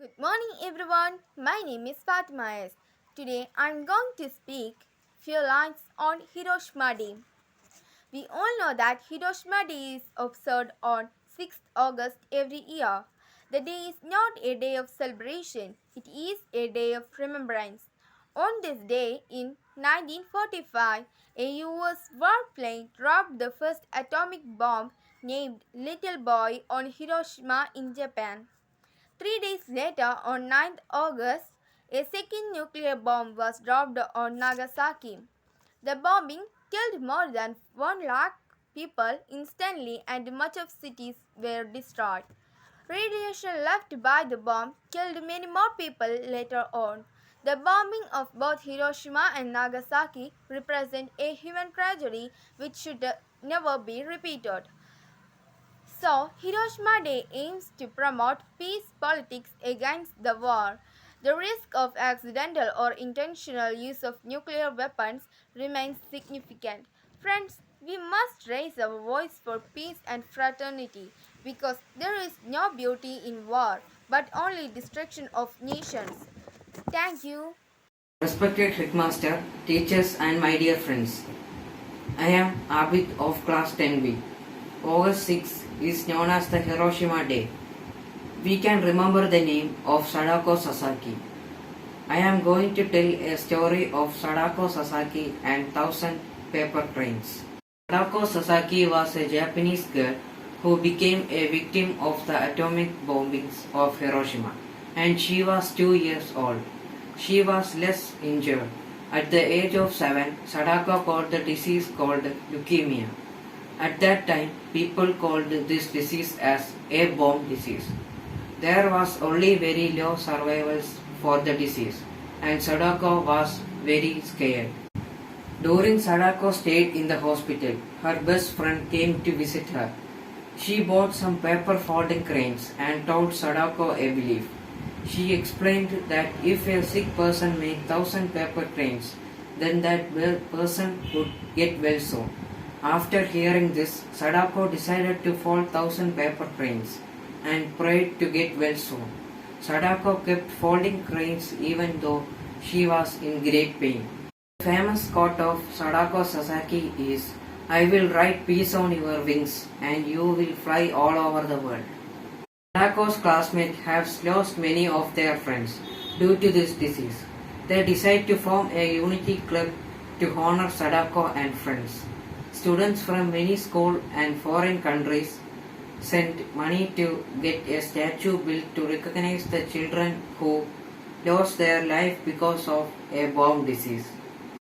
Good morning everyone. My name is Fatima S. Today I am going to speak few lines on Hiroshima Day. We all know that Hiroshima Day is observed on 6th August every year. The day is not a day of celebration, it is a day of remembrance. On this day in 1945, a US warplane dropped the first atomic bomb named Little Boy on Hiroshima in Japan. 3 days later, on 9th August, a second nuclear bomb was dropped on Nagasaki. The bombing killed more than 1 lakh people instantly and much of cities were destroyed. Radiation left by the bomb killed many more people later on. The bombing of both Hiroshima and Nagasaki represent a human tragedy which should never be repeated. So, Hiroshima Day aims to promote peace politics against the war. The risk of accidental or intentional use of nuclear weapons remains significant. Friends, we must raise our voice for peace and fraternity because there is no beauty in war but only destruction of nations. Thank you. Respected headmaster, teachers and my dear friends, I am Abid of class 10B. August 6 is known as the Hiroshima Day. We can remember the name of Sadako Sasaki. I am going to tell a story of Sadako Sasaki and 1000 paper cranes. Sadako Sasaki was a Japanese girl who became a victim of the atomic bombings of Hiroshima, and she was 2 years old. She was less injured. At the age of 7, Sadako caught the disease called leukemia. At that time, people called this disease as a bomb disease. There was only very low survivals for the disease, and Sadako was very scared. During Sadako stayed in the hospital, her best friend came to visit her. She bought some paper folding cranes and told Sadako a belief. She explained that if a sick person made 1000 paper cranes, then that person would get well soon. After hearing this, Sadako decided to fold 1000 paper cranes and prayed to get well soon. Sadako kept folding cranes even though she was in great pain. The famous quote of Sadako Sasaki is, "I will write peace on your wings and you will fly all over the world." Sadako's classmates have lost many of their friends due to this disease. They decide to form a unity club to honor Sadako and friends. Students from many schools and foreign countries sent money to get a statue built to recognize the children who lost their life because of a bomb disease.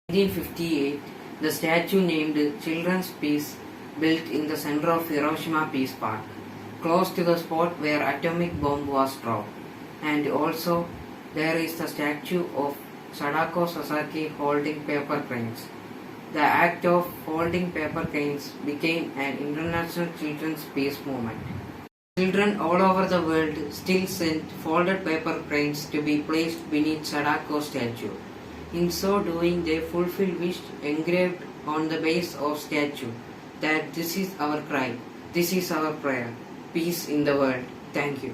In 1958, the statue named Children's Peace built in the center of Hiroshima Peace Park, close to the spot where atomic bomb was dropped. And also there is the statue of Sadako Sasaki holding paper cranes. The act of folding paper cranes became an international children's peace movement. Children all over the world still send folded paper cranes to be placed beneath Sadako's statue. In so doing, they fulfill wish engraved on the base of statue that this is our cry, this is our prayer, peace in the world. Thank you.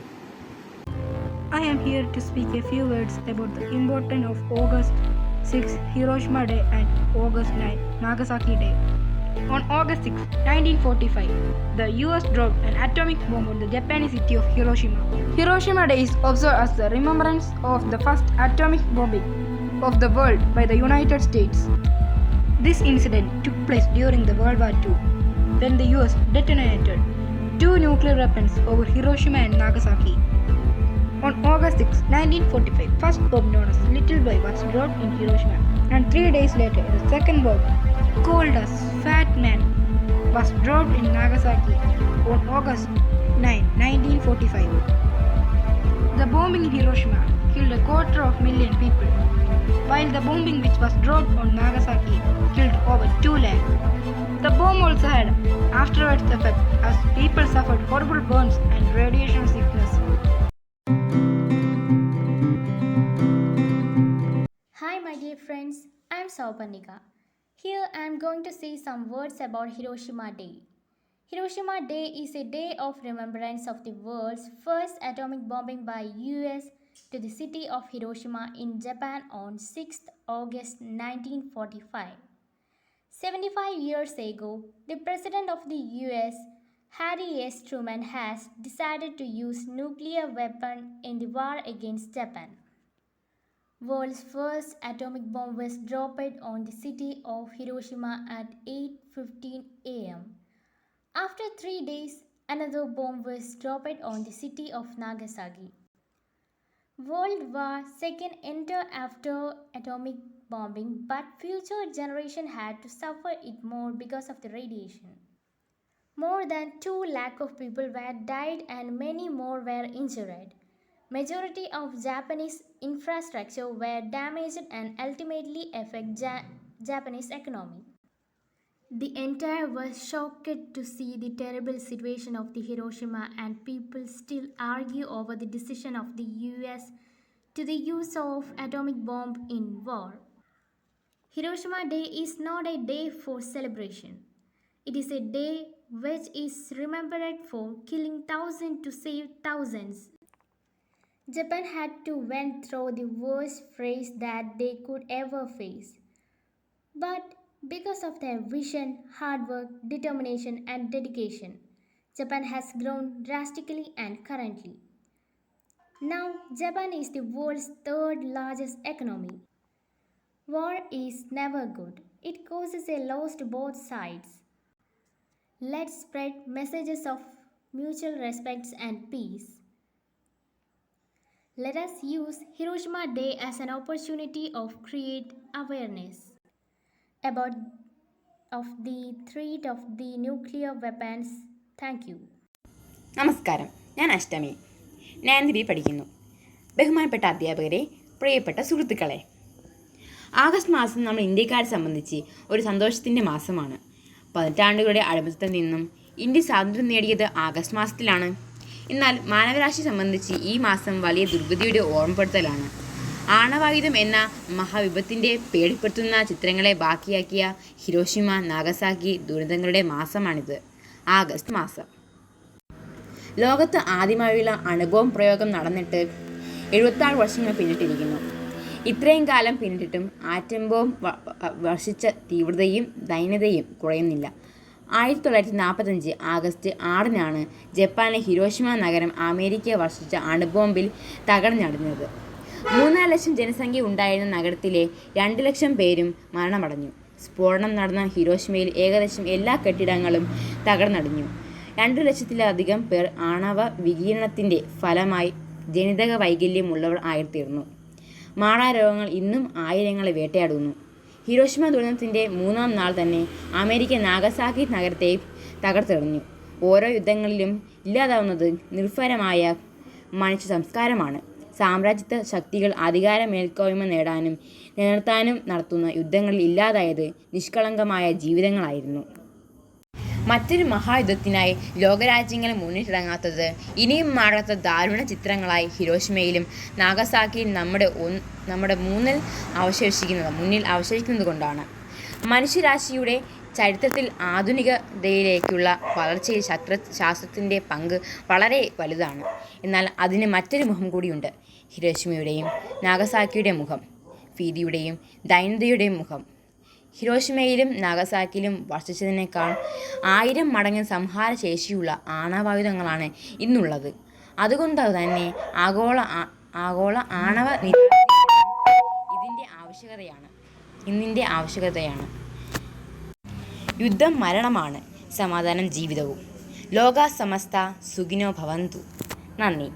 I am here to speak a few words about the importance of August 6 Hiroshima Day and August 9 Nagasaki Day. On August 6, 1945, the US dropped an atomic bomb on the Japanese city of Hiroshima. Hiroshima Day is observed as the remembrance of the first atomic bombing of the world by the United States. This incident took place during the World War II, when the US detonated 2 nuclear weapons over Hiroshima and Nagasaki. On August 6, 1945, first bomb known as Little Boy was dropped in Hiroshima, and 3 days later, the second bomb, called as Fat Man, was dropped in Nagasaki on August 9, 1945. The bombing in Hiroshima killed 250,000 people, while the bombing which was dropped on Nagasaki killed over 2 lakh. The bomb also had afterwards effect as people suffered horrible burns and radiation sickness. Hi, my dear friends, I am Saupanika. Here I am going to say some words about Hiroshima Day. Hiroshima Day is a day of remembrance of the world's first atomic bombing by US to the city of Hiroshima in Japan on 6th August 1945. 75 years ago, the President of the US, Harry S. Truman, has decided to use nuclear weapon in the war against Japan. World's first atomic bomb was dropped on the city of Hiroshima at 8:15 a.m. After 3 days, another bomb was dropped on the city of Nagasaki. World War II entered after atomic bombing, but future generations had to suffer it more because of the radiation. More than 2 lakh of people were died and many more were injured. Majority of Japanese infrastructure were damaged and ultimately affect Japanese economy. The entire world shocked to see the terrible situation of the Hiroshima, and people still argue over the decision of the US to the use of atomic bomb in war. Hiroshima Day is not a day for celebration. It is a day which is remembered for killing thousands to save thousands. Japan had to went through the worst phase that they could ever face. But because of their vision, hard work, determination, and dedication, Japan has grown drastically and currently. Now, Japan is the world's third largest economy. War is never good. It causes a loss to both sides. Let's spread messages of mutual respect and peace. Let us use Hiroshima Day as an opportunity of create awareness about of the threat of the nuclear weapons. Thank you. നമസ്കാരം, ഞാൻ അഷ്ടമി. 9th B പഠിക്കുന്നു. ബഹുമാനപ്പെട്ട അധ്യാപകരെ, പ്രിയപ്പെട്ട സുഹൃത്തുക്കളെ, August മാസം നമ്മൾ ഇന്ത്യക്കാരെ സംബന്ധിച്ച് ഒരു സന്തോഷത്തിൻ്റെ മാസമാണ്. 18 ആണ്ടുകളുടെ അടിമത്തത്തിൽ നിന്നും ഇന്ത്യ സ്വാതന്ത്ര്യം നേടിയത് ആഗസ്റ്റ് മാസത്തിലാണ്. എന്നാൽ മാനവരാശിയെ സംബന്ധിച്ച് ഈ മാസം വലിയ ദുർഗതിയുടെ ഓർമ്മപ്പെടുത്തലാണ്. ആണവായുധം എന്ന മഹാവിപത്തിൻ്റെ പേടിപ്പെടുത്തുന്ന ചിത്രങ്ങളെ ബാക്കിയാക്കിയ ഹിരോഷിമ നാഗസാക്കി ദുരന്തങ്ങളുടെ മാസമാണിത്, ആഗസ്റ്റ് മാസം. ലോകത്ത് ആദ്യമായുള്ള അണുബോംബ് പ്രയോഗം നടന്നിട്ട് 76 വർഷങ്ങൾ പിന്നിട്ടിരിക്കുന്നു. ഇത്രയും കാലം പിന്നിട്ടിട്ടും ആറ്റം ബോംബ് വർഷിച്ച തീവ്രതയും ദൈന്യതയും കുറയുന്നില്ല. 1945 ആഗസ്റ്റ് 6-നാണ് ജപ്പാനിലെ ഹിരോഷിമ നഗരം അമേരിക്ക വർഷിച്ച അണുബോംബിൽ തകർന്നടിഞ്ഞത്. 3.5 ലക്ഷം ജനസംഖ്യ ഉണ്ടായിരുന്ന നഗരത്തിലെ 2 ലക്ഷം പേരും മരണമടഞ്ഞു. സ്ഫോടനം നടന്ന ഹിരോഷിമയിൽ ഏകദേശം എല്ലാ കെട്ടിടങ്ങളും തകർന്നടിഞ്ഞു. 2 ലക്ഷത്തിലധികം പേർ ആണവ വികിരണത്തിൻ്റെ ഫലമായി ജനിതക വൈകല്യമുള്ളവർ ആയിത്തീർന്നു. മാറാരോഗങ്ങൾ ഇന്നും ആയിരങ്ങളെ വേട്ടയാടുന്നു. ഹിരോഷിമ ദുരന്തത്തിൻ്റെ 3-ാം നാൾ തന്നെ അമേരിക്ക നാഗസാക്കി നഗരത്തെ തകർത്തെറിഞ്ഞു. ഓരോ യുദ്ധങ്ങളിലും ഇല്ലാതാവുന്നത് നിർഭരമായ മനുഷ്യ സംസ്കാരമാണ്. സാമ്രാജ്യത്വ ശക്തികൾ അധികാര മേൽക്കോയ്മ നേടാനും നിലനിർത്താനും നടത്തുന്ന യുദ്ധങ്ങളിൽ ഇല്ലാതായത് നിഷ്കളങ്കമായ ജീവിതങ്ങളായിരുന്നു. മറ്റൊരു മഹായുദ്ധത്തിനായി ലോകരാജ്യങ്ങൾ മുന്നിട്ടിറങ്ങാത്തത് ഇനിയും മാറാത്ത ദാരുണ ചിത്രങ്ങളായി ഹിരോഷിമയിലും നാഗസാക്കിയും നമ്മുടെ മുന്നിൽ അവശേഷിക്കുന്നത് കൊണ്ടാണ്. മനുഷ്യരാശിയുടെ ചരിത്രത്തിൽ ആധുനികതയിലേക്കുള്ള വളർച്ചയിൽ ശാസ്ത്രത്തിൻ്റെ പങ്ക് വളരെ വലുതാണ്. എന്നാൽ അതിന് മറ്റൊരു മുഖം കൂടിയുണ്ട്. ഹിരോഷിമയുടെയും നാഗസാക്കിയുടെ മുഖം, ഭീതിയുടെയും ദൈന്യതയുടെയും മുഖം. ഹിരോഷിമയിലും നാഗസാക്കിയിലും വർഷിച്ചതിനേക്കാൾ 1000 മടങ്ങ് സംഹാരശേഷിയുള്ള ആണവായുധങ്ങളാണ് ഇന്നുള്ളത്. അതുകൊണ്ട് തന്നെ ആഗോള ആണവ ഇന്നിൻ്റെ ആവശ്യകതയാണ്. യുദ്ധം മരണമാണ്, സമാധാനം ജീവിതവും. ലോക സമസ്ത സുഖിനോ ഭവന്തു. നന്ദി.